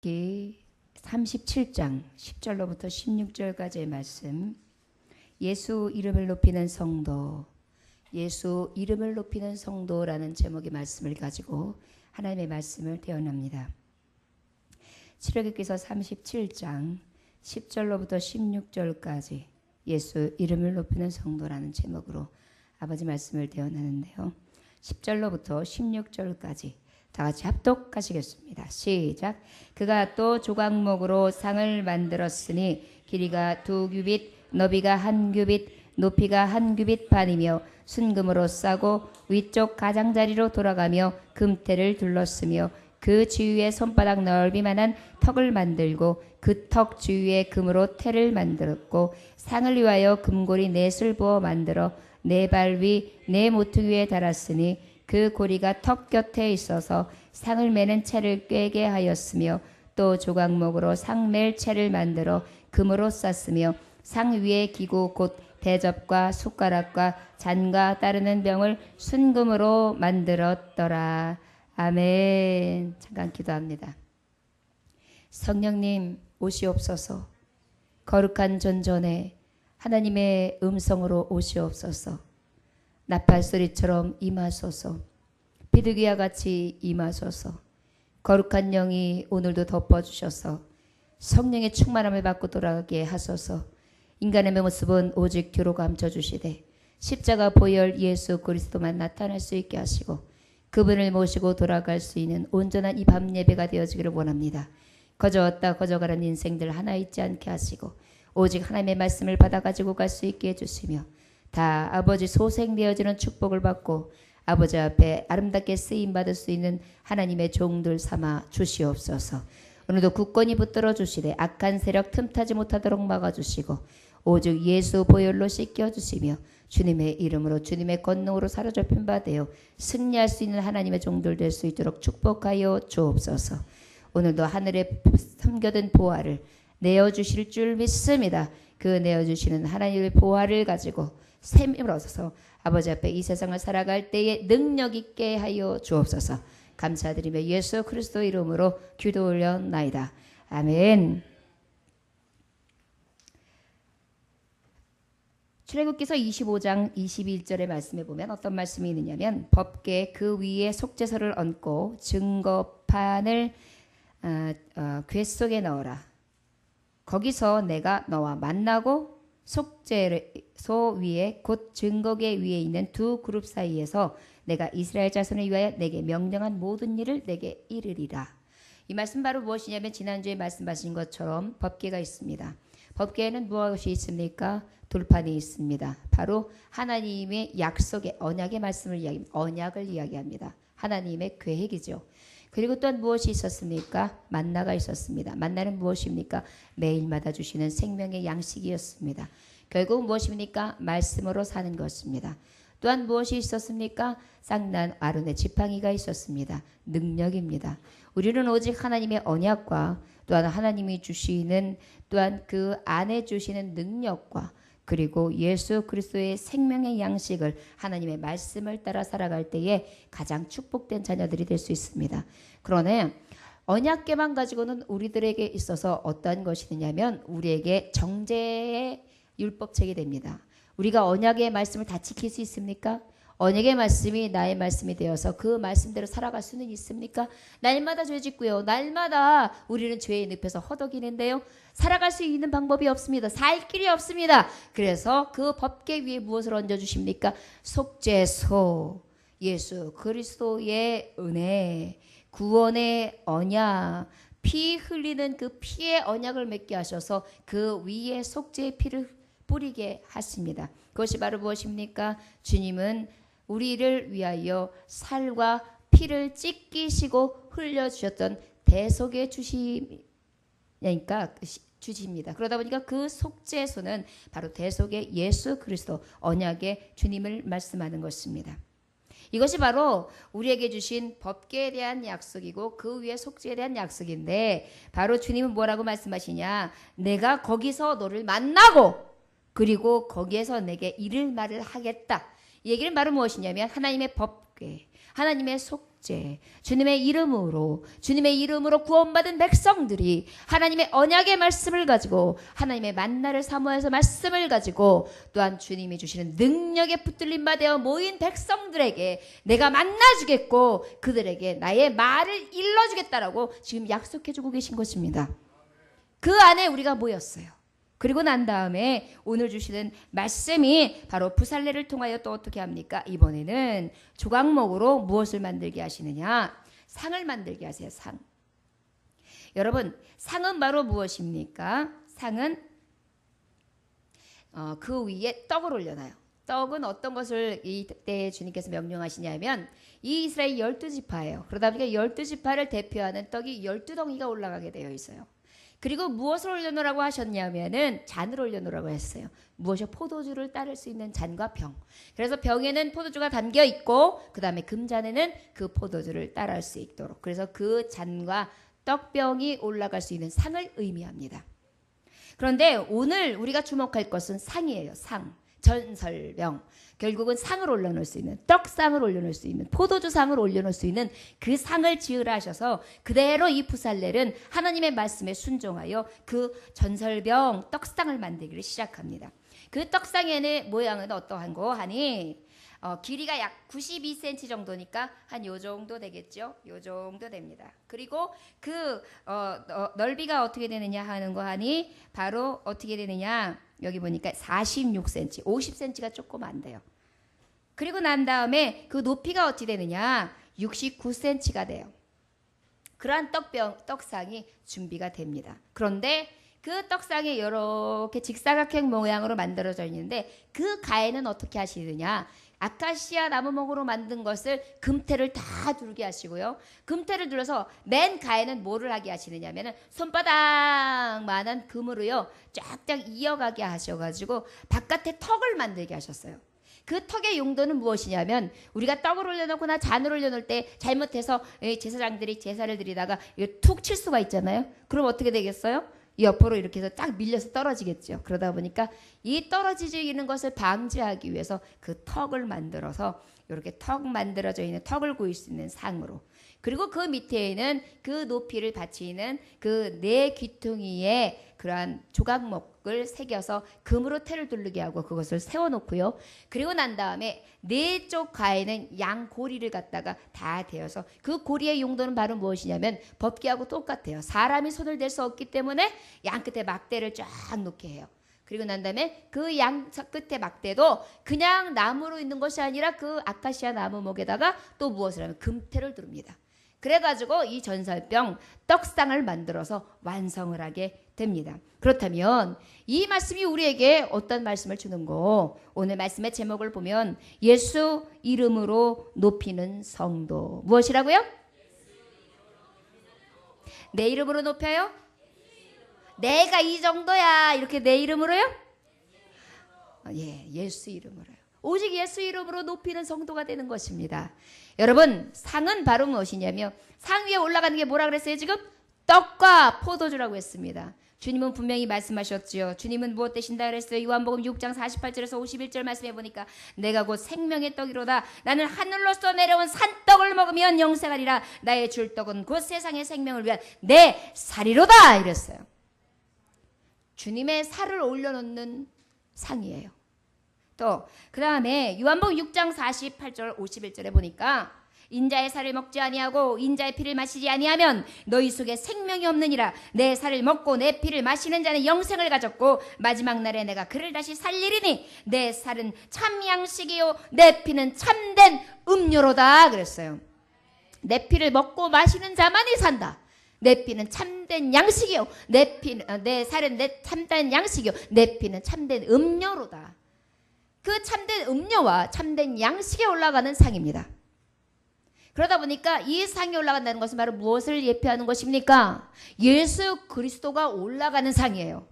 출애굽기 37장 10절로부터 16절까지의 말씀. 예수 이름을 높이는 성도, 예수 이름을 높이는 성도라는 제목의 말씀을 가지고 하나님의 말씀을 대언합니다. 출애굽기서 37장 10절로부터 16절까지 예수 이름을 높이는 성도라는 제목으로 아버지 말씀을 대언하는데요. 10절로부터 16절까지 다 같이 합독하시겠습니다. 시작. 그가 또 조각목으로 상을 만들었으니 길이가 2규빗, 너비가 1규빗, 높이가 1규빗 반이며 순금으로 싸고 위쪽 가장자리로 돌아가며 금테를 둘렀으며 그 주위에 손바닥 넓이만한 턱을 만들고 그 턱 주위에 금으로 테를 만들었고 상을 위하여 금고리 넷을 부어 만들어 네 발 위 네 모퉁이에 달았으니 그 고리가 턱 곁에 있어서 상을 매는 채를 꿰게 하였으며 또 조각목으로 상 맬 채를 만들어 금으로 쌌으며 상 위에 기구 곧 대접과 숟가락과 잔과 따르는 병을 순금으로 만들었더라. 아멘. 잠깐 기도합니다. 성령님 오시옵소서. 거룩한 전전에 하나님의 음성으로 오시옵소서. 나팔소리처럼 임하소서. 비둘기와 같이 임하소서. 거룩한 영이 오늘도 덮어주셔서 성령의 충만함을 받고 돌아가게 하소서. 인간의 모습은 오직 뒤로 감춰주시되 십자가 보혈 예수 그리스도만 나타날 수 있게 하시고 그분을 모시고 돌아갈 수 있는 온전한 이 밤 예배가 되어지기를 원합니다. 거저 왔다 거저 가는 인생들 하나 있지 않게 하시고 오직 하나님의 말씀을 받아가지고 갈 수 있게 해주시며 다 아버지 소생되어지는 축복을 받고 아버지 앞에 아름답게 쓰임받을 수 있는 하나님의 종들 삼아 주시옵소서. 오늘도 굳건히 붙들어 주시되 악한 세력 틈타지 못하도록 막아주시고 오직 예수 보혈로 씻겨주시며 주님의 이름으로 주님의 권능으로 사로잡힌 바 되어 승리할 수 있는 하나님의 종들 될 수 있도록 축복하여 주옵소서. 오늘도 하늘에 섬겨든 보화를 내어주실 줄 믿습니다. 그 내어주시는 하나님의 보화를 가지고 샘을 얻어서 아버지 앞에 이 세상을 살아갈 때에 능력 있게 하여 주옵소서. 감사드리며 예수 그리스도 이름으로 기도 올려나이다. 아멘. 출애굽기서 25장 21절의 말씀에 보면 어떤 말씀이 있느냐면 법궤 그 위에 속죄서를 얹고 증거판을 궤 속에 넣어라. 거기서 내가 너와 만나고 속죄소 위에 곧 증거궤 위에 있는 두 그룹 사이에서 내가 이스라엘 자손을 위하여 내게 명령한 모든 일을 내게 이르리라. 이 말씀 바로 무엇이냐면 지난주에 말씀하신 것처럼 법궤가 있습니다. 법궤에는 무엇이 있습니까? 돌판이 있습니다. 바로 하나님의 약속의 언약의 말씀을 언약을 이야기합니다. 하나님의 계획이죠. 그리고 또한 무엇이 있었습니까? 만나가 있었습니다. 만나는 무엇입니까? 매일마다 주시는 생명의 양식이었습니다. 결국 무엇입니까? 말씀으로 사는 것입니다. 또한 무엇이 있었습니까? 쌍난 아론의 지팡이가 있었습니다. 능력입니다. 우리는 오직 하나님의 언약과 또한 하나님이 주시는 또한 그 안에 주시는 능력과 그리고 예수 그리스도의 생명의 양식을 하나님의 말씀을 따라 살아갈 때에 가장 축복된 자녀들이 될 수 있습니다. 그러나 언약궤만 가지고는 우리들에게 있어서 어떠한 것이 되냐면 우리에게 정죄의 율법책이 됩니다. 우리가 언약의 말씀을 다 지킬 수 있습니까? 언약의 말씀이 나의 말씀이 되어서 그 말씀대로 살아갈 수는 있습니까? 날마다 죄 짓고요. 날마다 우리는 죄의 늪에서 허덕이는데요. 살아갈 수 있는 방법이 없습니다. 살 길이 없습니다. 그래서 그 법궤 위에 무엇을 얹어주십니까? 속죄소, 예수 그리스도의 은혜, 구원의 언약, 피 흘리는 그 피의 언약을 맺게 하셔서 그 위에 속죄의 피를 뿌리게 하십니다. 그것이 바로 무엇입니까? 주님은 우리를 위하여 살과 피를 찢기시고 흘려주셨던 대속의 주십니다. 그러다 보니까 그 속죄소는 바로 대속의 예수 그리스도 언약의 주님을 말씀하는 것입니다. 이것이 바로 우리에게 주신 법궤에 대한 약속이고 그 위에 속죄에 대한 약속인데 바로 주님은 뭐라고 말씀하시냐? 내가 거기서 너를 만나고 그리고 거기에서 내게 이를 말을 하겠다. 이 얘기는 바로 무엇이냐면 하나님의 법궤, 하나님의 속죄 속죄, 주님의 이름으로 구원받은 백성들이 하나님의 언약의 말씀을 가지고 하나님의 만나를 사모해서 말씀을 가지고 또한 주님이 주시는 능력에 붙들림 받아 모인 백성들에게 내가 만나주겠고 그들에게 나의 말을 일러주겠다라고 지금 약속해주고 계신 것입니다. 그 안에 우리가 모였어요. 그리고 난 다음에 오늘 주시는 말씀이 바로 부살레를 통하여 또 어떻게 합니까? 이번에는 조각목으로 무엇을 만들게 하시느냐? 상을 만들게 하세요. 상. 여러분, 상은 바로 무엇입니까? 상은 그 위에 떡을 올려놔요. 떡은 어떤 것을 이때 주님께서 명령하시냐면 이 이스라엘 12지파예요. 그러다 보니까 12지파를 대표하는 떡이 12덩이가 올라가게 되어 있어요. 그리고 무엇을 올려놓으라고 하셨냐면은 잔을 올려놓으라고 했어요. 무엇이 포도주를 따를 수 있는 잔과 병. 그래서 병에는 포도주가 담겨 있고 그 다음에 금잔에는 그 포도주를 따를 수 있도록. 그래서 그 잔과 떡병이 올라갈 수 있는 상을 의미합니다. 그런데 오늘 우리가 주목할 것은 상이에요. 상. 전설병. 결국은 상을 올려놓을 수 있는, 떡상을 올려놓을 수 있는, 포도주상을 올려놓을 수 있는 그 상을 지으라 하셔서 그대로 이 부살렐은 하나님의 말씀에 순종하여 그 전설병 떡상을 만들기를 시작합니다. 그 떡상의 모양은 어떠한고 하니 길이가 약 92cm 정도니까 한 요 정도 되겠죠. 요 정도 됩니다. 그리고 그 넓이가 어떻게 되느냐 하는 거 하니 바로 어떻게 되느냐 여기 보니까 46cm, 50cm가 조금 안 돼요. 그리고 난 다음에 그 높이가 어떻게 되느냐 69cm가 돼요. 그러한 떡상이 준비가 됩니다. 그런데 그 떡상이 이렇게 직사각형 모양으로 만들어져 있는데 그 가에는 어떻게 하시느냐 아카시아 나무목으로 만든 것을 금태를 다 두르게 하시고요. 금태를 둘러서 맨 가에는 뭐를 하게 하시느냐면은 손바닥만한 금으로요. 쫙쫙 이어가게 하셔가지고 바깥에 턱을 만들게 하셨어요. 그 턱의 용도는 무엇이냐면 우리가 떡을 올려놓거나 잔을 올려놓을 때 잘못해서 제사장들이 제사를 드리다가 툭 칠 수가 있잖아요. 그럼 어떻게 되겠어요? 옆으로 이렇게 해서 딱 밀려서 떨어지겠죠. 그러다 보니까 이 떨어지는 것을 방지하기 위해서 그 턱을 만들어서 이렇게 턱 만들어져 있는 턱을 구일 수 있는 상으로 그리고 그 밑에는 그 높이를 받치는 그 네 귀퉁이에 그러한 조각목을 새겨서 금으로 테를 두르게 하고 그것을 세워놓고요. 그리고 난 다음에 네 쪽 가에는 양 고리를 갖다가 다 대어서 그 고리의 용도는 바로 무엇이냐면 법궤하고 똑같아요. 사람이 손을 댈 수 없기 때문에 양 끝에 막대를 쫙 놓게 해요. 그리고 난 다음에 그 양 끝에 막대도 그냥 나무로 있는 것이 아니라 그 아카시아 나무목에다가 또 무엇을 하면 금태를 두릅니다. 그래가지고 이 전설병 떡상을 만들어서 완성을 하게 됩니다. 그렇다면 이 말씀이 우리에게 어떤 말씀을 주는고 오늘 말씀의 제목을 보면 예수 이름으로 높이는 성도 무엇이라고요? 내 이름으로 높여요? 내가 이 정도야 이렇게 내 이름으로요? 예, 예수 이름으로요. 오직 예수 이름으로 높이는 성도가 되는 것입니다. 여러분 상은 바로 무엇이냐면 상 위에 올라가는 게 뭐라 그랬어요 지금? 떡과 포도주라고 했습니다. 주님은 분명히 말씀하셨지요. 주님은 무엇 되신다 그랬어요? 요한복음 6장 48절에서 51절 말씀해 보니까 내가 곧 생명의 떡이로다. 나는 하늘로서 내려온 산떡을 먹으면 영생하리라. 나의 줄 떡은 곧 세상의 생명을 위한 내 살이로다 이랬어요. 주님의 살을 올려놓는 상이에요. 또 그 다음에 요한복음 6장 48절 51절에 보니까 인자의 살을 먹지 아니하고 인자의 피를 마시지 아니하면 너희 속에 생명이 없느니라. 내 살을 먹고 내 피를 마시는 자는 영생을 가졌고 마지막 날에 내가 그를 다시 살리리니 내 살은 참 양식이요 내 피는 참된 음료로다 그랬어요. 내 피를 먹고 마시는 자만이 산다. 내 피는 참된 양식이요 내 살은 내 참된 양식이요 내 피는 참된 음료로다. 그 참된 음료와 참된 양식에 올라가는 상입니다. 그러다 보니까 이 상이 올라간다는 것은 바로 무엇을 예표하는 것입니까? 예수 그리스도가 올라가는 상이에요.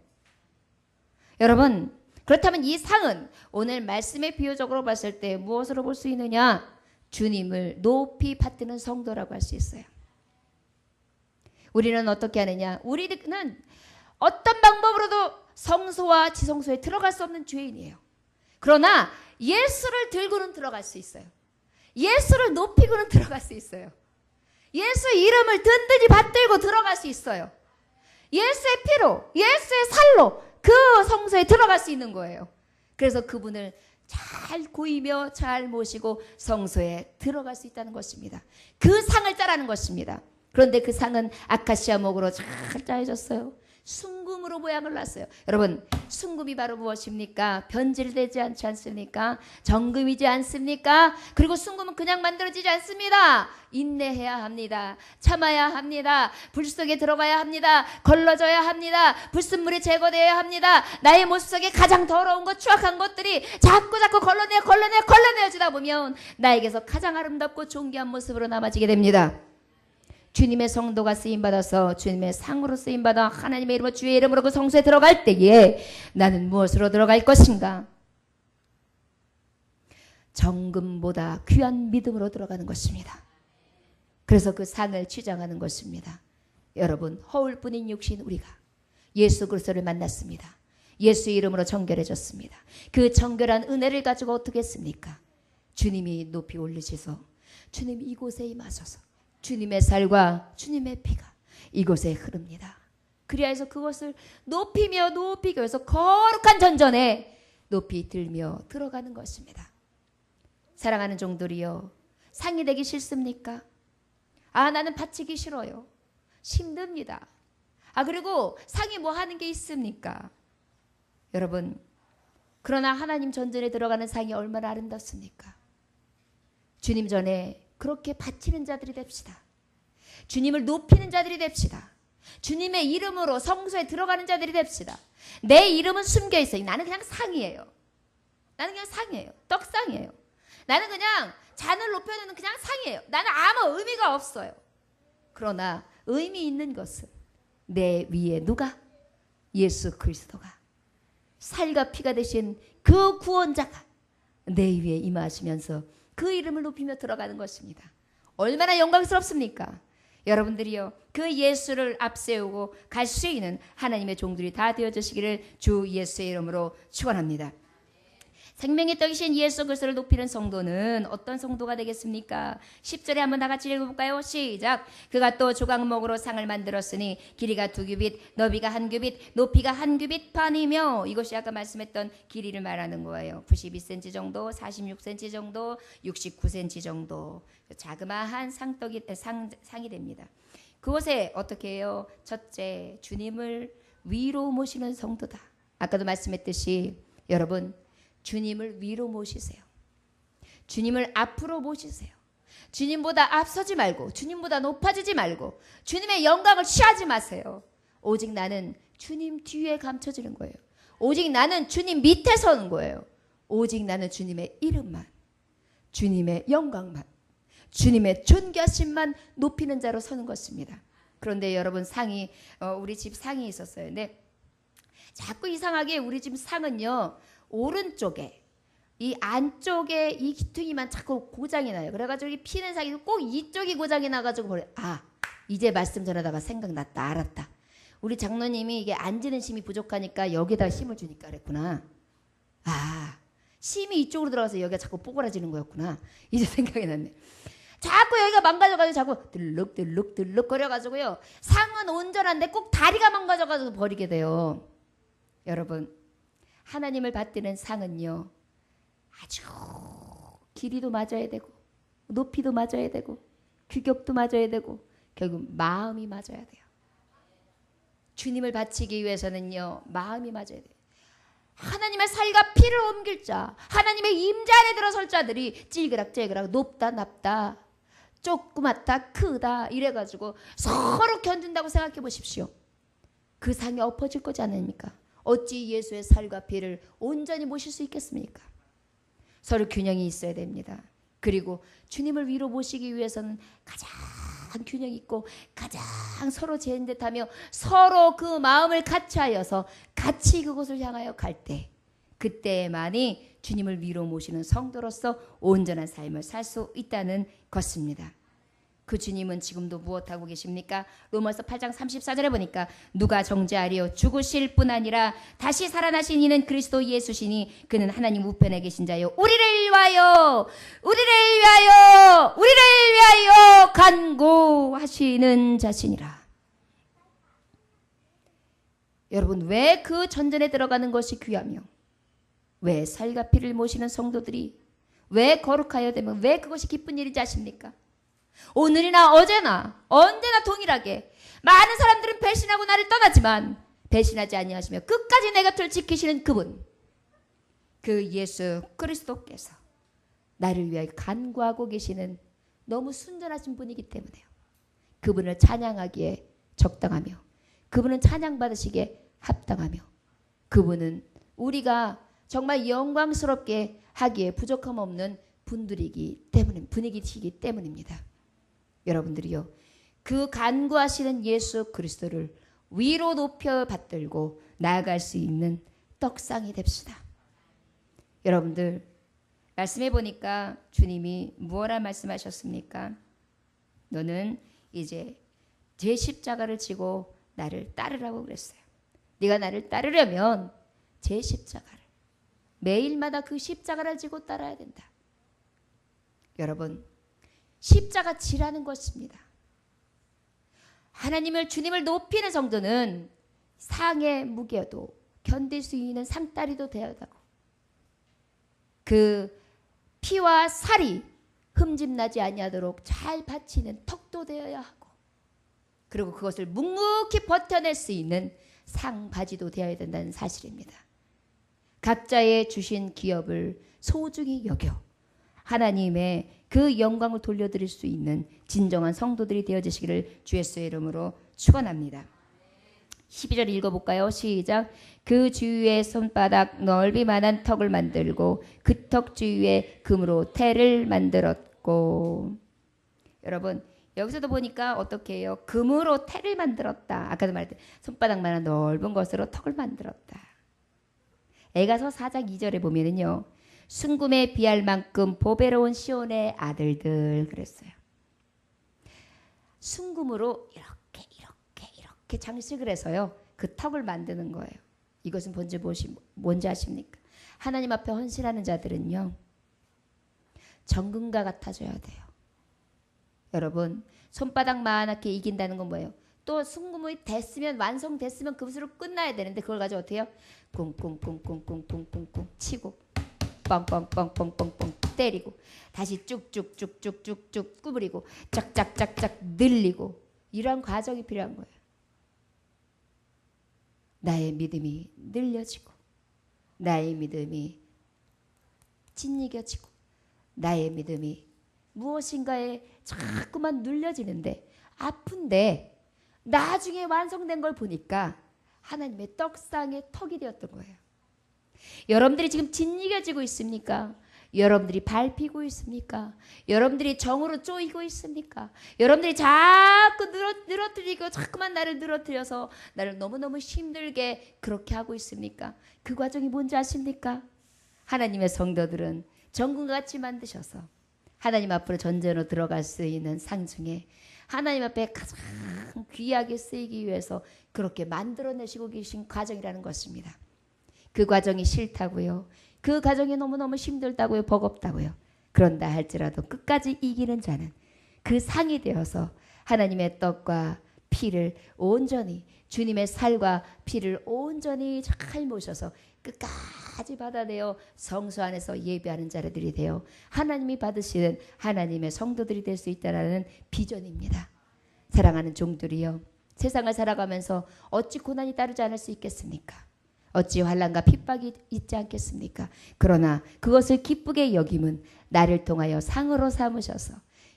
여러분 그렇다면 이 상은 오늘 말씀의 비유적으로 봤을 때 무엇으로 볼 수 있느냐? 주님을 높이 받드는 성도라고 할 수 있어요. 우리는 어떻게 하느냐? 우리는 어떤 방법으로도 성소와 지성소에 들어갈 수 없는 죄인이에요. 그러나 예수를 들고는 들어갈 수 있어요. 예수를 높이고는 들어갈 수 있어요. 예수 이름을 든든히 받들고 들어갈 수 있어요. 예수의 피로, 예수의 살로 그 성소에 들어갈 수 있는 거예요. 그래서 그분을 잘 고이며 잘 모시고 성소에 들어갈 수 있다는 것입니다. 그 상을 짜라는 것입니다. 그런데 그 상은 아카시아 목으로 잘 짜여졌어요. 순금으로 모양을 놨어요. 여러분, 순금이 바로 무엇입니까? 변질되지 않지 않습니까? 정금이지 않습니까? 그리고 순금은 그냥 만들어지지 않습니다. 인내해야 합니다. 참아야 합니다. 불 속에 들어가야 합니다. 걸러져야 합니다. 불순물이 제거되어야 합니다. 나의 모습 속에 가장 더러운 것, 추악한 것들이 자꾸 걸러내어지다 보면 나에게서 가장 아름답고 존귀한 모습으로 남아지게 됩니다. 주님의 성도가 쓰임받아서 주님의 상으로 쓰임받아 하나님의 이름으로 주의 이름으로 그 성소에 들어갈 때에 나는 무엇으로 들어갈 것인가? 정금보다 귀한 믿음으로 들어가는 것입니다. 그래서 그 상을 취장하는 것입니다. 여러분, 허울뿐인 육신 우리가 예수 그리스도를 만났습니다. 예수 이름으로 정결해졌습니다. 그 정결한 은혜를 가지고 어떻게 했습니까? 주님이 높이 올리셔서 주님이 이곳에 임하소서 주님의 살과 주님의 피가 이곳에 흐릅니다. 그리하여서 그것을 높이며 높이기 위해서 거룩한 전전에 높이 들며 들어가는 것입니다. 사랑하는 종들이여, 상이 되기 싫습니까? 나는 바치기 싫어요. 힘듭니다. 그리고 상이 뭐 하는 게 있습니까? 여러분, 그러나 하나님 전전에 들어가는 상이 얼마나 아름답습니까? 주님 전에 그렇게 바치는 자들이 됩시다. 주님을 높이는 자들이 됩시다. 주님의 이름으로 성소에 들어가는 자들이 됩시다. 내 이름은 숨겨 있어요. 나는 그냥 상이에요. 나는 그냥 상이에요. 떡상이에요. 나는 그냥 잔을 높여놓는 그냥 상이에요. 나는 아무 의미가 없어요. 그러나 의미 있는 것은 내 위에 누가? 예수 그리스도가 살과 피가 되신 그 구원자가 내 위에 임하시면서 그 이름을 높이며 들어가는 것입니다. 얼마나 영광스럽습니까? 여러분들이요, 그 예수를 앞세우고 갈 수 있는 하나님의 종들이 다 되어주시기를 주 예수의 이름으로 축원합니다. 생명의 떡이신 예수 그리스도를 높이는 성도는 어떤 성도가 되겠습니까? 10절에 한번 다 같이 읽어볼까요? 시작. 그가 또 조각목으로 상을 만들었으니 길이가 2규빗, 너비가 1규빗, 높이가 1규빗 반이며, 이것이 아까 말씀했던 길이를 말하는 거예요. 92cm 정도, 46cm 정도, 69cm 정도. 자그마한 상이 됩니다. 그곳에 어떻게 해요? 첫째, 주님을 위로 모시는 성도다. 아까도 말씀했듯이 여러분, 주님을 위로 모시세요. 주님을 앞으로 모시세요. 주님보다 앞서지 말고, 주님보다 높아지지 말고, 주님의 영광을 취하지 마세요. 오직 나는 주님 뒤에 감춰지는 거예요. 오직 나는 주님 밑에 서는 거예요. 오직 나는 주님의 이름만, 주님의 영광만, 주님의 존귀하심만 높이는 자로 서는 것입니다. 그런데 여러분, 상이 우리 집 상이 있었어요. 근데 자꾸 이상하게 우리 집 상은요, 오른쪽에 이 안쪽에 이 기퉁이만 자꾸 고장이 나요. 그래가지고 이 피는 상이 꼭 이쪽이 고장이 나가지고 이제 말씀 전하다가 생각났다, 알았다. 우리 장로님이 이게 앉는 힘이 부족하니까 여기다 힘을 주니까 그랬구나. 힘이 이쪽으로 들어가서 여기가 자꾸 뽀글어지는 거였구나. 이제 생각이 났네. 자꾸 여기가 망가져가지고 자꾸 들룩들룩 거려가지고요, 상은 온전한데 꼭 다리가 망가져가지고 버리게 돼요. 여러분, 하나님을 받드는 상은요, 아주 길이도 맞아야 되고 높이도 맞아야 되고 규격도 맞아야 되고 결국 마음이 맞아야 돼요. 주님을 바치기 위해서는요, 마음이 맞아야 돼요. 하나님의 살과 피를 옮길 자, 하나님의 임재 안에 들어설 자들이 찔그락찔그락 높다 낮다 조그맣다 크다 이래가지고 서로 견딘다고 생각해 보십시오. 그 상이 엎어질 거지 않습니까? 어찌 예수의 살과 피를 온전히 모실 수 있겠습니까? 서로 균형이 있어야 됩니다. 그리고 주님을 위로 모시기 위해서는 가장 균형 있고 가장 서로 재는 듯하며 서로 그 마음을 같이 하여서 같이 그곳을 향하여 갈 때, 그때만이 주님을 위로 모시는 성도로서 온전한 삶을 살 수 있다는 것입니다. 그 주님은 지금도 무엇하고 계십니까? 로마서 8장 34절에 보니까 누가 정죄하리요 죽으실 뿐 아니라 다시 살아나신 이는 그리스도 예수시니 그는 하나님 우편에 계신 자요 우리를 위하여 간구하시는 자신이라. 여러분, 왜 그 전전에 들어가는 것이 귀하며 왜 살과 피를 모시는 성도들이 왜 거룩하여 되면 왜 그것이 기쁜 일인지 아십니까? 오늘이나 어제나 언제나 동일하게 많은 사람들은 배신하고 나를 떠나지만 배신하지 아니하시며 끝까지 내 곁을 지키시는 그분, 그 예수 그리스도께서 나를 위하여 간구하고 계시는 너무 순전하신 분이기 때문에요. 그분을 찬양하기에 적당하며 그분은 찬양받으시기에 합당하며 그분은 우리가 정말 영광스럽게 하기에 부족함 없는 분이시기 때문입니다. 여러분들이요, 그 간구하시는 예수 그리스도를 위로 높여 받들고 나아갈 수 있는 떡상이 됩시다. 여러분들, 말씀해 보니까 주님이 무엇라 말씀하셨습니까? 너는 이제 제 십자가를 지고 나를 따르라고 그랬어요. 네가 나를 따르려면 제 십자가를 매일마다 그 십자가를 지고 따라야 된다. 여러분, 십자가 지라는 것입니다. 주님을 높이는 성도는 상의 무게도 견딜 수 있는 상다리도 되어야 하고 그 피와 살이 흠집나지 아니하도록 잘 받치는 턱도 되어야 하고 그리고 그것을 묵묵히 버텨낼 수 있는 상바지도 되어야 된다는 사실입니다. 각자의 주신 기업을 소중히 여겨 하나님의 그 영광을 돌려드릴 수 있는 진정한 성도들이 되어지시기를 주 예수의 이름으로 축원합니다. 12절 읽어볼까요? 시작. 그 주위에 손바닥 넓이만한 턱을 만들고 그 턱 주위에 금으로 태를 만들었고. 여러분, 여기서도 보니까 어떻게 해요? 금으로 태를 만들었다. 아까도 말했듯이 손바닥만한 넓은 것으로 턱을 만들었다. 에가서 4장 2절에 보면은요, 순금에 비할 만큼 보배로운 시온의 아들들 그랬어요. 순금으로 이렇게 장식을 해서요, 그 턱을 만드는 거예요. 이것은 뭔지 아십니까? 하나님 앞에 헌신하는 자들은요, 정금과 같아져야 돼요. 여러분, 손바닥만하게 이긴다는 건 뭐예요? 또 순금이 됐으면, 완성됐으면 그것으로 끝나야 되는데 그걸 가지고 어떻게 해요? 꿍꿍꿍꿍꿍꿍꿍꿍 치고 뻥뻥뻥뻥뻥뻥 때리고 다시 쭉쭉쭉쭉쭉쭉 구부리고 짝짝짝짝 늘리고 이런 과정이 필요한 거예요. 나의 믿음이 늘려지고 나의 믿음이 짓이겨지고 나의 믿음이 무엇인가에 자꾸만 눌려지는데 아픈데 나중에 완성된 걸 보니까 하나님의 떡상의 턱이 되었던 거예요. 여러분들이 지금 짓이겨지고 있습니까? 여러분들이 밟히고 있습니까? 여러분들이 정으로 쪼이고 있습니까? 여러분들이 자꾸 늘어뜨리고 자꾸만 나를 늘어뜨려서 나를 너무너무 힘들게 그렇게 하고 있습니까? 그 과정이 뭔지 아십니까? 하나님의 성도들은 정금과 같이 만드셔서 하나님 앞으로 전전으로 들어갈 수 있는 상 중에 하나님 앞에 가장 귀하게 쓰이기 위해서 그렇게 만들어내시고 계신 과정이라는 것입니다. 그 과정이 싫다고요. 그 과정이 너무너무 힘들다고요. 버겁다고요. 그런다 할지라도 끝까지 이기는 자는 그 상이 되어서 하나님의 떡과 피를 온전히, 주님의 살과 피를 온전히 잘 모셔서 끝까지 받아내어 성소 안에서 예배하는 자들이 되어 하나님이 받으시는 하나님의 성도들이 될 수 있다는 비전입니다. 사랑하는 종들이여, 세상을 살아가면서 어찌 고난이 따르지 않을 수 있겠습니까? 어찌 환난과 핍박이 있지 않겠습니까? 그러나 그것을 기쁘게 여김은 나를 통하여 상으로 삼으셔서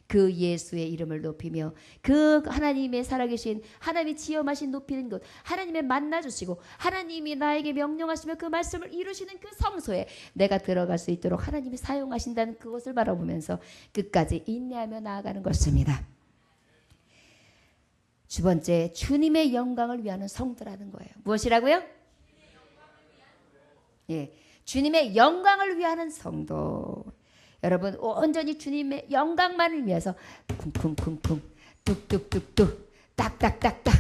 그 예수의 이름을 높이며 그 하나님의 살아계신 하나님이 지엄하신 높이는 것, 하나님의 만나주시고 하나님이 나에게 명령하시며 그 말씀을 이루시는 그 성소에 내가 들어갈 수 있도록 하나님이 사용하신다는 그것을 바라보면서 끝까지 인내하며 나아가는 것입니다. 두 번째, 주님의 영광을 위하는 성도라는 거예요. 무엇이라고요? 예, 주님의 영광을 위하는 성도. 여러분 온전히 주님의 영광만을 위해서 쿵쿵쿵쿵 뚝뚝뚝뚝 딱딱딱딱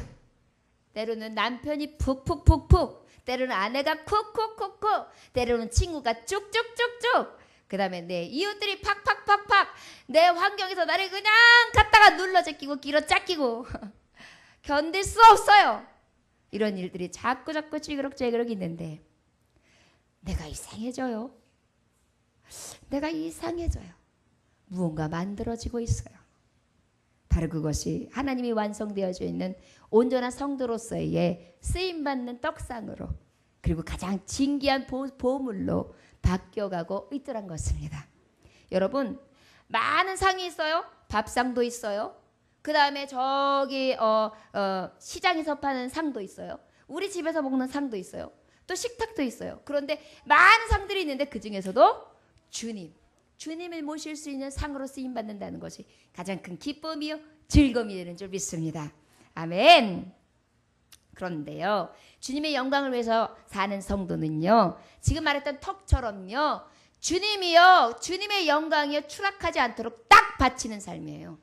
때로는 남편이 푹푹푹푹 때로는 아내가 쿡쿡쿡쿡 때로는 친구가 쭉쭉쭉쭉 그 다음에 내 이웃들이 팍팍팍팍 내 환경에서 나를 그냥 갖다가 눌러 제끼고 길어 짝끼고 견딜 수 없어요. 이런 일들이 자꾸 찌그럭 있는데 내가 이상해져요. 내가 이상해져요. 무언가 만들어지고 있어요. 바로 그것이 하나님이 완성되어져 있는 온전한 성도로서의 쓰임받는 떡상으로 그리고 가장 진귀한 보물로 바뀌어가고 있더란 것입니다. 여러분 많은 상이 있어요. 밥상도 있어요. 그 다음에 저기 시장에서 파는 상도 있어요. 우리 집에서 먹는 상도 있어요. 또 식탁도 있어요. 그런데 많은 상들이 있는데 그 중에서도 주님을 모실 수 있는 상으로 쓰임받는다는 것이 가장 큰 기쁨이요 즐거움이 되는 줄 믿습니다. 아멘. 그런데요 주님의 영광을 위해서 사는 성도는요 지금 말했던 턱처럼요 주님의 영광이요 추락하지 않도록 딱 바치는 삶이에요.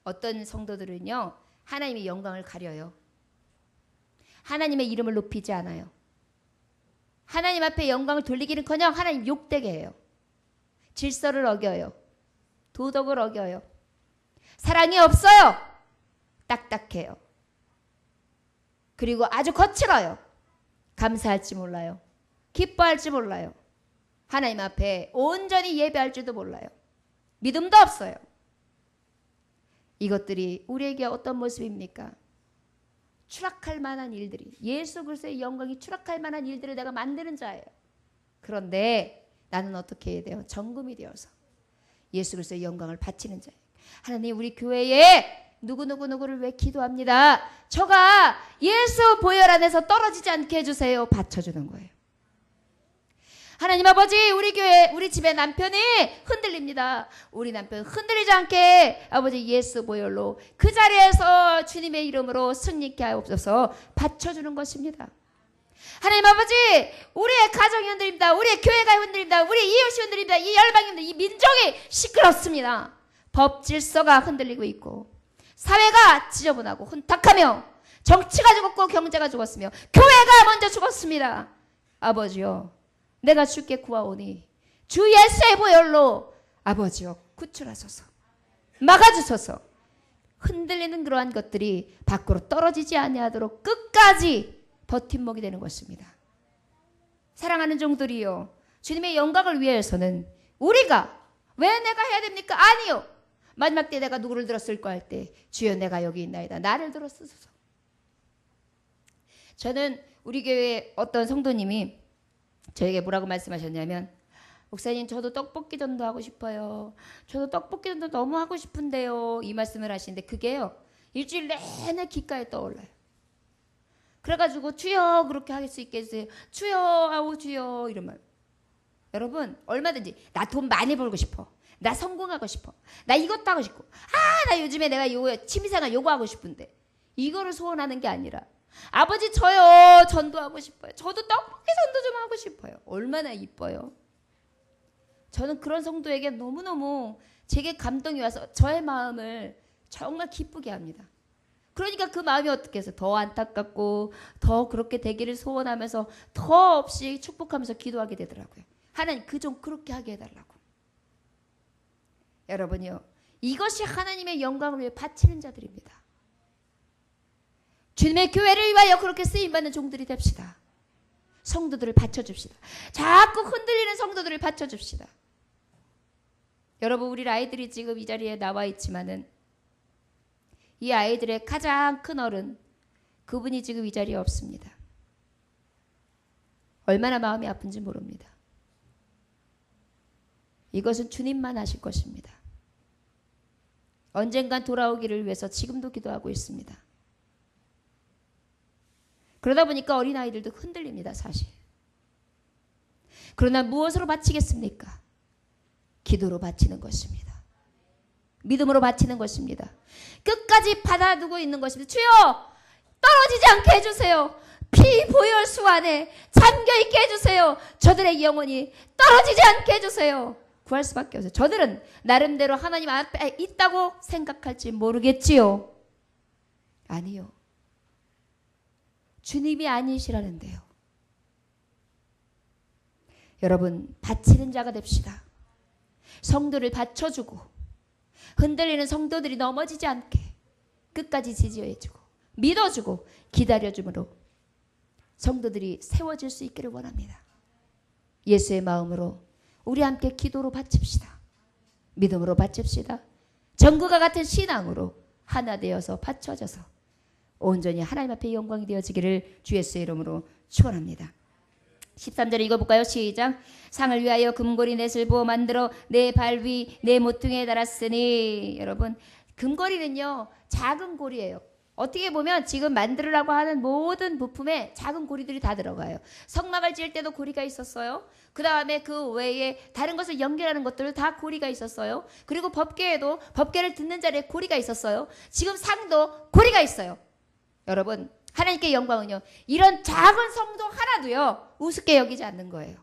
어떤 성도들은요 하나님의 영광을 가려요. 하나님의 이름을 높이지 않아요. 하나님 앞에 영광을 돌리기는커녕 하나님 욕되게 해요. 질서를 어겨요. 도덕을 어겨요. 사랑이 없어요. 딱딱해요. 그리고 아주 거칠어요. 감사할지 몰라요. 기뻐할지 몰라요. 하나님 앞에 온전히 예배할 줄도 몰라요. 믿음도 없어요. 이것들이 우리에게 어떤 모습입니까? 추락할 만한 일들이 예수 그리스도의 영광이 추락할 만한 일들을 내가 만드는 자예요. 그런데 나는 어떻게 해야 돼요? 정금이 되어서 예수 그리스도의 영광을 바치는 자예요. 하나님 우리 교회에 누구를 왜 기도합니다. 저가 예수 보혈 안에서 떨어지지 않게 해주세요. 바쳐주는 거예요. 하나님 아버지 우리 교회 우리 집의 남편이 흔들립니다. 우리 남편 흔들리지 않게 아버지 예수 보혈로 그 자리에서 주님의 이름으로 승리케 하옵소서 받쳐주는 것입니다. 하나님 아버지 우리의 가정이 흔들립니다. 우리의 교회가 흔들립니다. 우리 이웃이 흔들립니다. 이 열방이 흔들립니다. 이 민족이 시끄럽습니다. 법 질서가 흔들리고 있고 사회가 지저분하고 혼탁하며 정치가 죽었고 경제가 죽었으며 교회가 먼저 죽었습니다. 아버지요 내가 주께 구하오니 주 예수의 보혈로 아버지여 구출하소서 막아주소서. 흔들리는 그러한 것들이 밖으로 떨어지지 아니하도록 끝까지 버팀목이 되는 것입니다. 사랑하는 종들이요 주님의 영광을 위해서는 우리가 왜 내가 해야 됩니까? 아니요. 마지막 때 내가 누구를 들었을까 할 때 주여 내가 여기 있나이다. 나를 들었소서. 저는 우리 교회 어떤 성도님이 저에게 뭐라고 말씀하셨냐면 목사님 저도 떡볶이 전도 하고 싶어요. 저도 떡볶이 전도 너무 하고 싶은데요. 이 말씀을 하시는데 그게요. 일주일 내내 귓가에 떠올라요. 그래가지고 주여 그렇게 할 수 있게 해주세요. 주여 아우 주여 이런 말. 여러분 얼마든지 나 돈 많이 벌고 싶어. 나 성공하고 싶어. 나 이것도 하고 싶고. 나 요즘에 내가 취미생활 요거 하고 싶은데 이거를 소원하는 게 아니라 아버지 저요 전도하고 싶어요. 저도 떡볶이 전도 좀 하고 싶어요. 얼마나 이뻐요. 저는 그런 성도에게 너무너무 제게 감동이 와서 저의 마음을 정말 기쁘게 합니다. 그러니까 그 마음이 어떻게 해서 더 안타깝고 더 그렇게 되기를 소원하면서 더 없이 축복하면서 기도하게 되더라고요. 하나님 그 좀 그렇게 하게 해달라고. 여러분이요 이것이 하나님의 영광을 위해 바치는 자들입니다. 주님의 교회를 위하여 그렇게 쓰임받는 종들이 됩시다. 성도들을 바쳐줍시다. 자꾸 흔들리는 성도들을 바쳐줍시다. 여러분 우리 아이들이 지금 이 자리에 나와 있지만은 이 아이들의 가장 큰 어른 그분이 지금 이 자리에 없습니다. 얼마나 마음이 아픈지 모릅니다. 이것은 주님만 아실 것입니다. 언젠간 돌아오기를 위해서 지금도 기도하고 있습니다. 그러다 보니까 어린아이들도 흔들립니다. 사실. 그러나 무엇으로 바치겠습니까? 기도로 바치는 것입니다. 믿음으로 바치는 것입니다. 끝까지 받아두고 있는 것입니다. 주여 떨어지지 않게 해주세요. 피 보혈수 안에 잠겨있게 해주세요. 저들의 영혼이 떨어지지 않게 해주세요. 구할 수밖에 없어요. 저들은 나름대로 하나님 앞에 있다고 생각할지 모르겠지요. 아니요. 주님이 아니시라는데요. 여러분, 바치는 자가 됩시다. 성도를 받쳐주고 흔들리는 성도들이 넘어지지 않게 끝까지 지지해주고 믿어주고 기다려줌으로 성도들이 세워질 수 있기를 원합니다. 예수의 마음으로 우리 함께 기도로 바칩시다. 믿음으로 바칩시다. 전구가 같은 신앙으로 하나 되어서 받쳐져서 온전히 하나님 앞에 영광이 되어지기를 주 예수의 이름으로 축원합니다. 13절 읽어볼까요? 시작. 상을 위하여 금고리 넷을 부어 만들어 내 발 위 내 모퉁이에 달았으니. 여러분, 금고리는요 작은 고리예요. 어떻게 보면 지금 만들으라고 하는 모든 부품에 작은 고리들이 다 들어가요. 성막을 지을 때도 고리가 있었어요. 그 다음에 그 외에 다른 것을 연결하는 것들 다 고리가 있었어요. 그리고 법궤에도 법궤를 듣는 자리에 고리가 있었어요. 지금 상도 고리가 있어요. 여러분, 하나님께 영광은요 이런 작은 성도 하나도요 우습게 여기지 않는 거예요.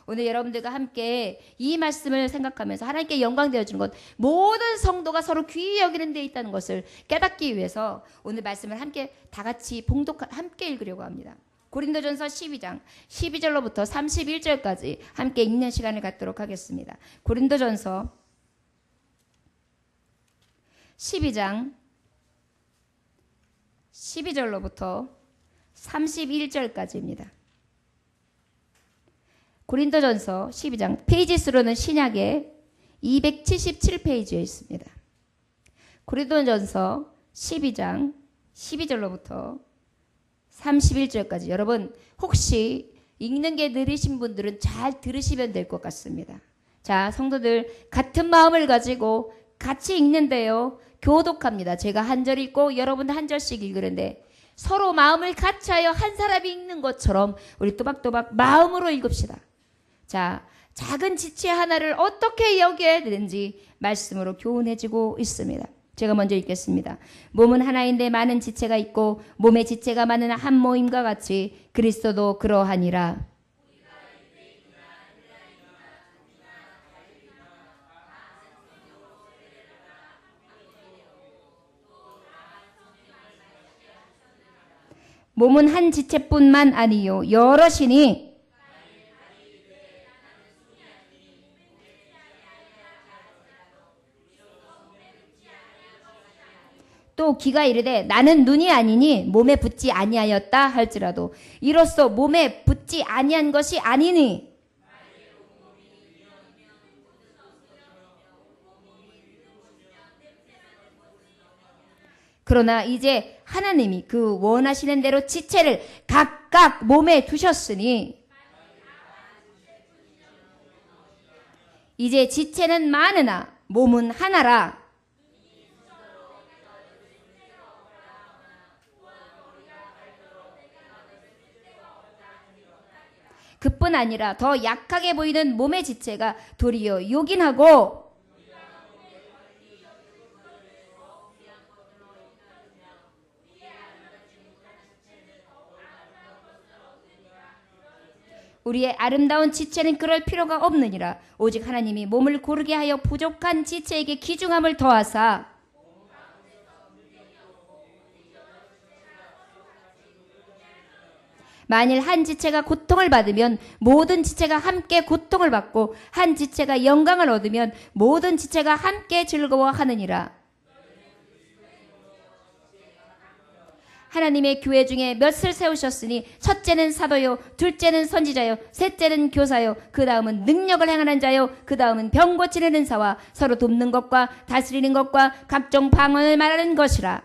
오늘 여러분들과 함께 이 말씀을 생각하면서 하나님께 영광 되어주는 것, 모든 성도가 서로 귀히 여기는 데 있다는 것을 깨닫기 위해서 오늘 말씀을 함께 다 같이 함께 읽으려고 합니다. 고린도전서 12장 12절로부터 31절까지 함께 읽는 시간을 갖도록 하겠습니다. 고린도전서 12장 12절로부터 31절까지입니다. 고린도전서 12장, 페이지 수로는 신약의 277페이지에 있습니다. 고린도전서 12장 12절로부터 31절까지. 여러분, 혹시 읽는 게 느리신 분들은 잘 들으시면 될 것 같습니다. 자, 성도들 같은 마음을 가지고 같이 읽는데요 교독합니다. 제가 한 절 읽고 여러분 한 절씩 읽으는데 서로 마음을 같이 하여 한 사람이 읽는 것처럼 우리 또박또박 마음으로 읽읍시다. 자, 작은 지체 하나를 어떻게 여겨야 되는지 말씀으로 교훈해지고 있습니다. 제가 먼저 읽겠습니다. 몸은 하나인데 많은 지체가 있고 몸의 지체가 많은 한 모임과 같이 그리스도도 그러하니라. 몸은 한 지체뿐만 아니요 여럿이니 또 귀가 이르되 나는 눈이 아니니 몸에 붙지 아니하였다 할지라도 이로써 몸에 붙지 아니한 것이 아니니 그러나 이제 하나님이 그 원하시는 대로 지체를 각각 몸에 두셨으니 이제 지체는 많으나 몸은 하나라. 그뿐 아니라 더 약하게 보이는 몸의 지체가 도리어 요긴하고 우리의 아름다운 지체는 그럴 필요가 없느니라. 오직 하나님이 몸을 고르게 하여 부족한 지체에게 귀중함을 더하사 만일 한 지체가 고통을 받으면 모든 지체가 함께 고통을 받고 한 지체가 영광을 얻으면 모든 지체가 함께 즐거워하느니라. 하나님의 교회 중에 몇을 세우셨으니 첫째는 사도요, 둘째는 선지자요, 셋째는 교사요, 그 다음은 능력을 행하는 자요, 그 다음은 병 고치는 은사와 서로 돕는 것과 다스리는 것과 각종 방언을 말하는 것이라.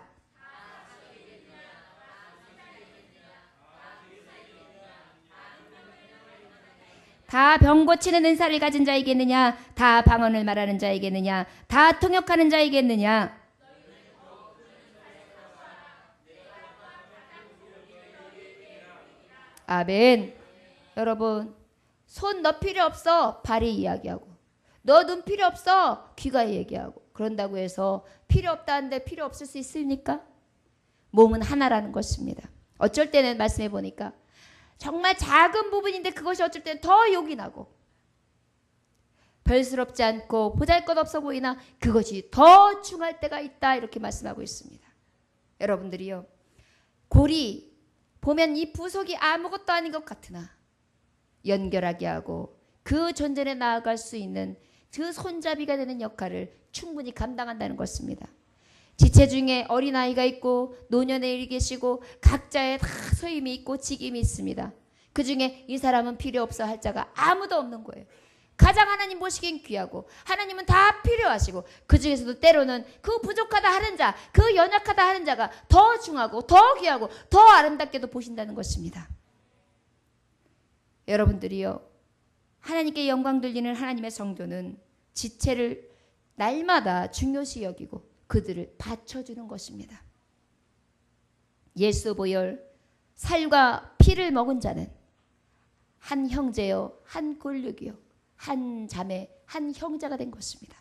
다 병 고치는 은사를 가진 자이겠느냐? 다 방언을 말하는 자이겠느냐? 다 통역하는 자이겠느냐? 아멘. 여러분, 손 너 필요 없어 발이 이야기하고, 너 눈 필요 없어 귀가 얘기하고, 그런다고 해서 필요 없다는데 필요 없을 수 있습니까? 몸은 하나라는 것입니다. 어쩔 때는 말씀해 보니까 정말 작은 부분인데 그것이 어쩔 때는 더 욕이 나고 별스럽지 않고 보잘것없어 보이나 그것이 더 중할 때가 있다 이렇게 말씀하고 있습니다. 여러분들이요, 골이 보면 이 부속이 아무것도 아닌 것 같으나 연결하게 하고 그 존재에 나아갈 수 있는 그 손잡이가 되는 역할을 충분히 감당한다는 것입니다. 지체 중에 어린아이가 있고 노년에 계시고 각자의 다 소임이 있고 직임이 있습니다. 그 중에 이 사람은 필요 없어 할 자가 아무도 없는 거예요. 가장 하나님 보시기엔 귀하고 하나님은 다 필요하시고 그 중에서도 때로는 그 부족하다 하는 자, 그 연약하다 하는 자가 더 중하고 더 귀하고 더 아름답게도 보신다는 것입니다. 여러분들이요, 하나님께 영광 돌리는 하나님의 성도는 지체를 날마다 중요시 여기고 그들을 받쳐주는 것입니다. 예수 보혈 살과 피를 먹은 자는 한 형제요 한 골육이요 한 자매 한 형제가 된 것입니다.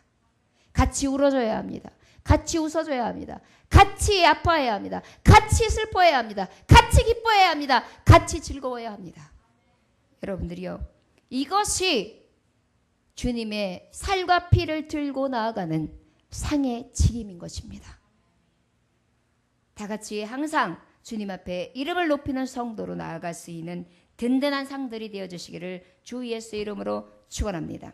같이 울어줘야 합니다. 같이 웃어줘야 합니다. 같이 아파해야 합니다. 같이 슬퍼해야 합니다. 같이 기뻐해야 합니다. 같이 즐거워야 합니다. 여러분들이요, 이것이 주님의 살과 피를 들고 나아가는 상의 직임인 것입니다. 다 같이 항상 주님 앞에 이름을 높이는 성도로 나아갈 수 있는 든든한 상들이 되어주시기를 주 예수 이름으로 축원합니다.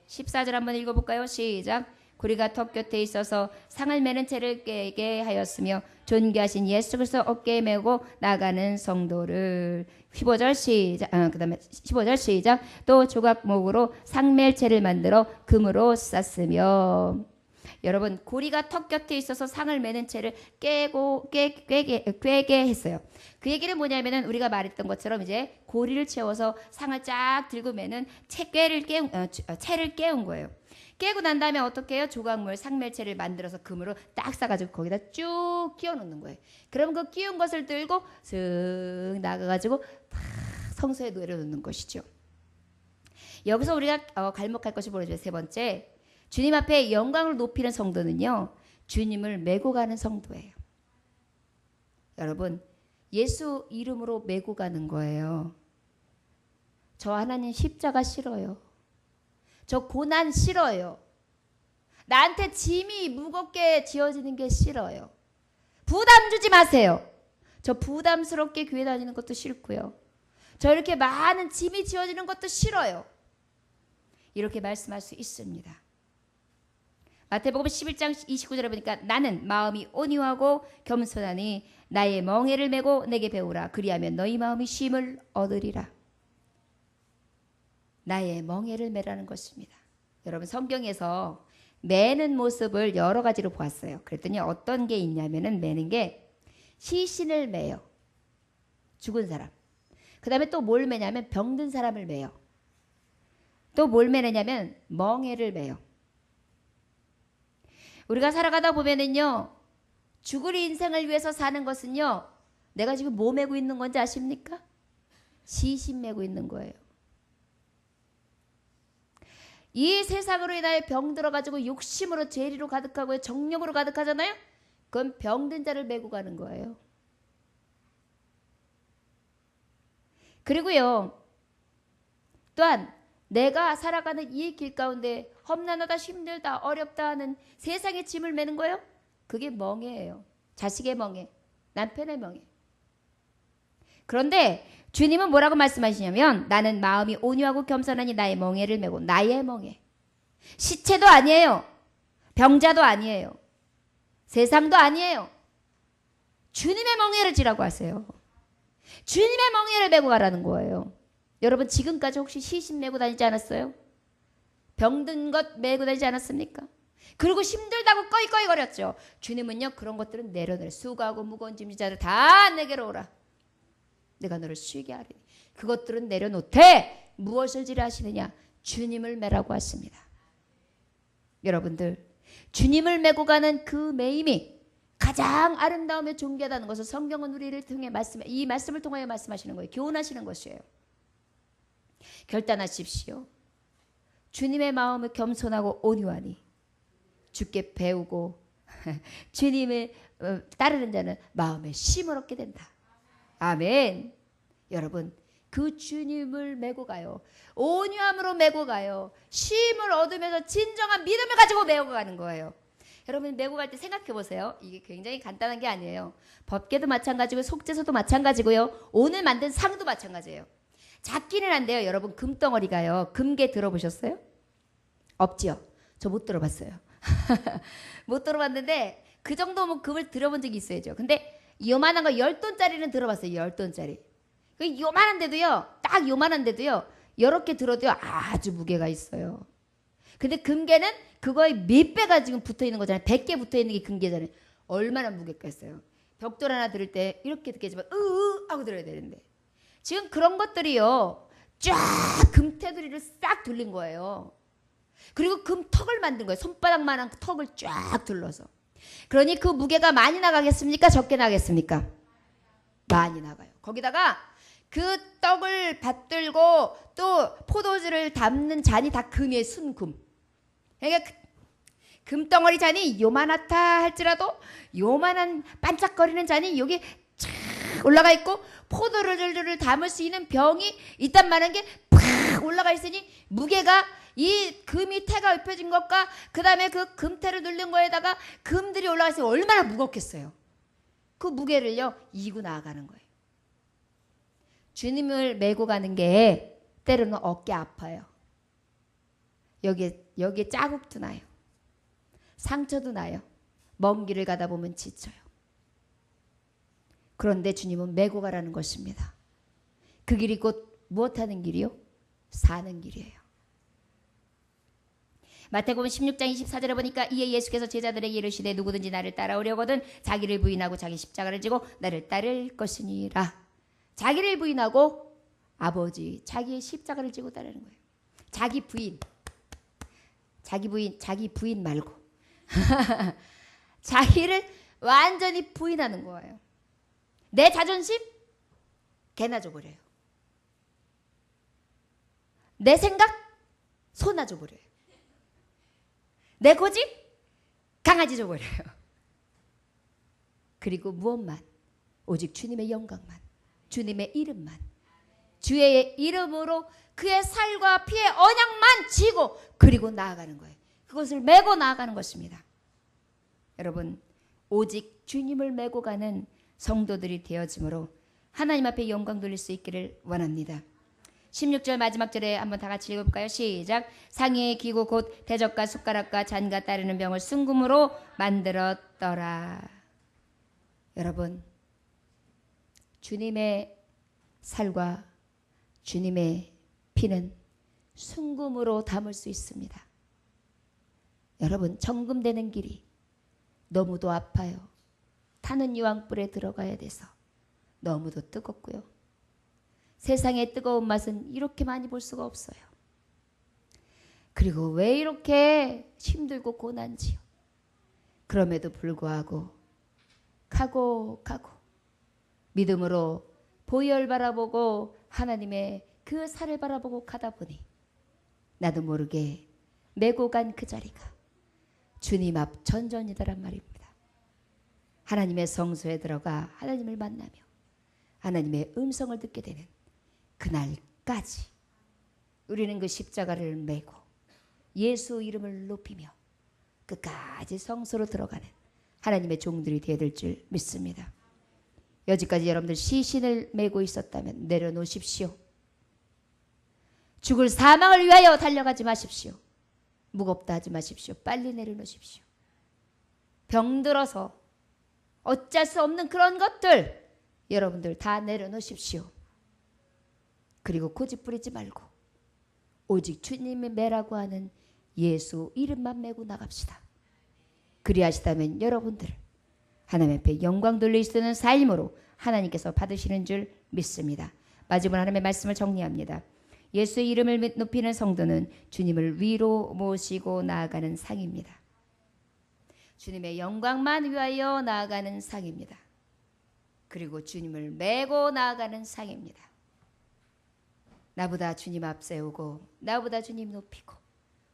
14절 한번 읽어볼까요? 시작. 고리가 턱 곁에 있어서 상을 매는 채를 깨게 하였으며 존귀하신 예수 그리스도 어깨에 메고 나가는 성도를. 15절 시작. 그다음에 15절 시작. 또 조각목으로 상멜채를 만들어 금으로 쌌으며. 여러분, 고리가 턱 곁에 있어서 상을 매는 채를 꿰게 했어요. 그 얘기는 뭐냐면은 우리가 말했던 것처럼 이제 고리를 채워서 상을 쫙 들고 매는 채를 깨운 거예요. 깨고 난 다음에 어떻게 해요? 조각물 상멜채를 만들어서 금으로 딱 싸가지고 거기다 쭉 끼워 놓는 거예요. 그럼 그 끼운 것을 들고 슥 나가가지고 다 성소에 내려놓는 것이죠. 여기서 우리가 갈목할 것이 뭐죠? 세 번째, 주님 앞에 영광을 높이는 성도는요, 주님을 메고 가는 성도예요. 여러분, 예수 이름으로 메고 가는 거예요. 저 하나님 십자가 싫어요. 저 고난 싫어요. 나한테 짐이 무겁게 지어지는 게 싫어요. 부담 주지 마세요. 저 부담스럽게 교회 다니는 것도 싫고요. 저 이렇게 많은 짐이 지어지는 것도 싫어요. 이렇게 말씀할 수 있습니다. 마태복음 11장 29절에 보니까 나는 마음이 온유하고 겸손하니 나의 멍에를 메고 내게 배우라. 그리하면 너희 마음이 쉼을 얻으리라. 나의 멍에를 메라는 것입니다. 여러분, 성경에서 매는 모습을 여러 가지로 보았어요. 그랬더니 어떤 게 있냐면은 매는 게 시신을 매요. 죽은 사람. 그 다음에 또 뭘 매냐면 병든 사람을 매요. 또 뭘 매냐면 멍에를 매요. 우리가 살아가다 보면은요, 죽을 인생을 위해서 사는 것은요, 내가 지금 뭐 메고 있는 건지 아십니까? 시신 메고 있는 거예요. 이 세상으로 인하여 병들어가지고 욕심으로 죄리로 가득하고 정욕으로 가득하잖아요. 그건 병든 자를 메고 가는 거예요. 그리고요, 또한 내가 살아가는 이 길 가운데 험난하다, 힘들다, 어렵다 하는 세상의 짐을 메는 거예요. 그게 멍에예요. 자식의 멍에, 남편의 멍에. 그런데 주님은 뭐라고 말씀하시냐면 나는 마음이 온유하고 겸손하니 나의 멍에를 메고. 나의 멍에. 시체도 아니에요. 병자도 아니에요. 세상도 아니에요. 주님의 멍에를 지라고 하세요. 주님의 멍에를 메고 가라는 거예요. 여러분, 지금까지 혹시 시신 메고 다니지 않았어요? 병든 것 메고 다니지 않았습니까? 그리고 힘들다고 꺼이꺼이거렸죠. 주님은요, 그런 것들은 내려놓으라. 수고하고 무거운 짐진 자들 다 내게로 오라. 내가 너를 쉬게 하리니. 그것들은 내려놓되 무엇을 지라 하시느냐? 주님을 메라고 하십니다. 여러분들, 주님을 메고 가는 그 매임이 가장 아름다우며 존귀하다는 것을 성경은 우리를 통해 이 말씀을 통하여 말씀하시는 거예요. 교훈하시는 것이에요. 결단하십시오. 주님의 마음을 겸손하고 온유하니 주께 배우고 주님을 따르는 자는 마음에 쉼을 얻게 된다. 아멘. 여러분, 그 주님을 메고 가요. 온유함으로 메고 가요. 쉼을 얻으면서 진정한 믿음을 가지고 메고 가는 거예요. 여러분, 메고 갈 때 생각해 보세요. 이게 굉장히 간단한 게 아니에요. 법궤도 마찬가지고 속죄소도 마찬가지고요. 오늘 만든 상도 마찬가지예요. 작기는 한데요. 여러분, 금덩어리가요. 금괴 들어보셨어요? 없지요? 저 못 들어봤어요. 못 들어봤는데 그 정도면 금을 들어본 적이 있어야죠. 근데 요만한 거 10돈짜리는 들어봤어요. 10돈짜리. 그 요만한데도요. 딱 요만한데도요. 이렇게 들어도요. 아주 무게가 있어요. 근데 금괴는 그거의 몇 배가 지금 붙어있는 거잖아요. 100개 붙어있는 게 금괴잖아요. 얼마나 무게겠어요. 벽돌 하나 들을 때 이렇게 듣겠지만 으으 하고 들어야 되는데 지금 그런 것들이요. 쫙 금테두리를 싹 둘린 거예요. 그리고 금턱을 만든 거예요. 손바닥만한 턱을 쫙 둘러서. 그러니 그 무게가 많이 나가겠습니까? 적게 나가겠습니까? 많이 나가요. 거기다가 그 떡을 받들고 또 포도주를 담는 잔이 다 금이에요. 순금. 그러니까 금덩어리 잔이 요만하다 할지라도 요만한 반짝거리는 잔이 여기 쫙 올라가 있고 포도주를 담을 수 있는 병이 있단 말은 게 팍 올라가 있으니 무게가 이 금이 태가 입혀진 것과 그 다음에 그 금태를 누른 거에다가 금들이 올라가 있으면 얼마나 무겁겠어요. 그 무게를요 이고 나아가는 거예요. 주님을 메고 가는 게 때로는 어깨 아파요. 여기에 자국도 나요. 상처도 나요. 먼 길을 가다 보면 지쳐요. 그런데 주님은 메고 가라는 것입니다. 그 길이 곧 무엇하는 길이요? 사는 길이에요. 마태복음 16장 24절에 보니까 이에 예수께서 제자들에게 이르시되 누구든지 나를 따라오려거든 자기를 부인하고 자기 십자가를 지고 나를 따를 것이니라. 자기를 부인하고 아버지 자기의 십자가를 지고 따르는 거예요. 자기 부인 말고 자기를 완전히 부인하는 거예요. 내 자존심 개나 줘버려요. 내 생각 소나 줘버려요. 내 고집 강아지 줘버려요. 그리고 무엇만 오직 주님의 영광만 주님의 이름만 주의 이름으로 그의 살과 피의 언약만 지고 그리고 나아가는 거예요. 그것을 메고 나아가는 것입니다. 여러분 오직 주님을 메고 가는 성도들이 되어짐으로 하나님 앞에 영광 돌릴 수 있기를 원합니다. 16절 마지막 절에 한번 다 같이 읽어볼까요? 시작. 상의의 기구 곧 대적과 숟가락과 잔과 따르는 병을 순금으로 만들었더라. 여러분 주님의 살과 주님의 피는 순금으로 담을 수 있습니다. 여러분 정금되는 길이 너무도 아파요. 타는 유황불에 들어가야 돼서 너무도 뜨겁고요. 세상의 뜨거운 맛은 이렇게 많이 볼 수가 없어요. 그리고 왜 이렇게 힘들고 고난지요. 그럼에도 불구하고 가고 믿음으로 보혈 바라보고 하나님의 그 살을 바라보고 가다 보니 나도 모르게 메고 간 그 자리가 주님 앞 전전이다란 말입니다. 하나님의 성소에 들어가 하나님을 만나며 하나님의 음성을 듣게 되는 그날까지 우리는 그 십자가를 메고 예수 이름을 높이며 끝까지 성소로 들어가는 하나님의 종들이 되어야 될 줄 믿습니다. 여지까지 여러분들 시신을 메고 있었다면 내려놓으십시오. 죽을 사망을 위하여 달려가지 마십시오. 무겁다 하지 마십시오. 빨리 내려놓으십시오. 병들어서 어쩔 수 없는 그런 것들 여러분들 다 내려놓으십시오. 그리고 고집 부리지 말고 오직 주님의 매라고 하는 예수 이름만 메고 나갑시다. 그리하시다면 여러분들 하나님 앞에 영광 돌릴 수 있는 삶으로 하나님께서 받으시는 줄 믿습니다. 마지막으로 하나님의 말씀을 정리합니다. 예수의 이름을 높이는 성도는 주님을 위로 모시고 나아가는 상입니다. 주님의 영광만 위하여 나아가는 상입니다. 그리고 주님을 메고 나아가는 상입니다. 나보다 주님 앞세우고 나보다 주님 높이고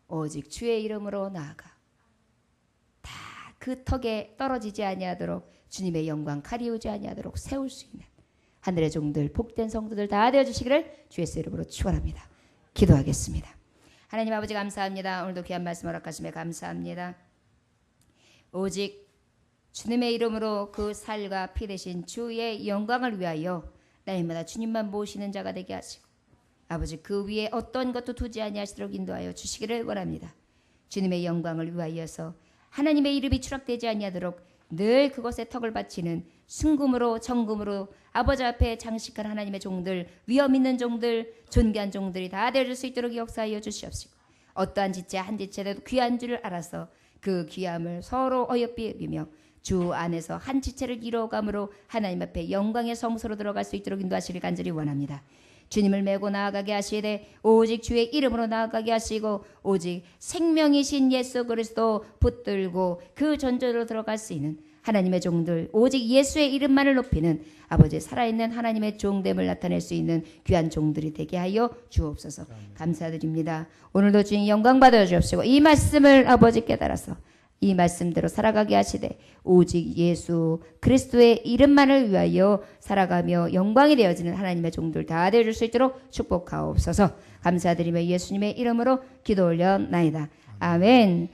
오직 주의 이름으로 나아가 다 그 턱에 떨어지지 아니하도록 주님의 영광 가리우지 아니하도록 세울 수 있는 하늘의 종들 복된 성도들 다 되어주시기를 주 예수 이름으로 축원합니다. 기도하겠습니다. 하나님 아버지 감사합니다. 오늘도 귀한 말씀 허락하심에 감사합니다. 오직 주님의 이름으로 그 살과 피 대신 주의 영광을 위하여 날마다 주님만 모시는 자가 되게 하시고 아버지 그 위에 어떤 것도 두지 아니하시도록 인도하여 주시기를 원합니다. 주님의 영광을 위하여서 하나님의 이름이 추락되지 아니하도록 늘 그것에 턱을 바치는 순금으로 정금으로 아버지 앞에 장식한 하나님의 종들, 위엄 있는 종들, 존귀한 종들이 다 되어줄 수 있도록 역사하여 주시옵시고 어떠한 지체 한 지체라도 귀한 줄을 알아서 그 귀함을 서로 어여삐 여기며 주 안에서 한 지체를 이루어감으로 하나님 앞에 영광의 성소로 들어갈 수 있도록 인도하시길 간절히 원합니다. 주님을 메고 나아가게 하시되 오직 주의 이름으로 나아가게 하시고 오직 생명이신 예수 그리스도 붙들고 그 전전으로 들어갈 수 있는 하나님의 종들 오직 예수의 이름만을 높이는 아버지 살아있는 하나님의 종됨을 나타낼 수 있는 귀한 종들이 되게 하여 주옵소서. 감사드립니다. 오늘도 주님 영광 받아 주옵시고 이 말씀을 아버지 깨달아서 이 말씀대로 살아가게 하시되 오직 예수 그리스도의 이름만을 위하여 살아가며 영광이 되어지는 하나님의 종들 다 되어줄 수 있도록 축복하옵소서. 감사드리며 예수님의 이름으로 기도 올려나이다. 아멘.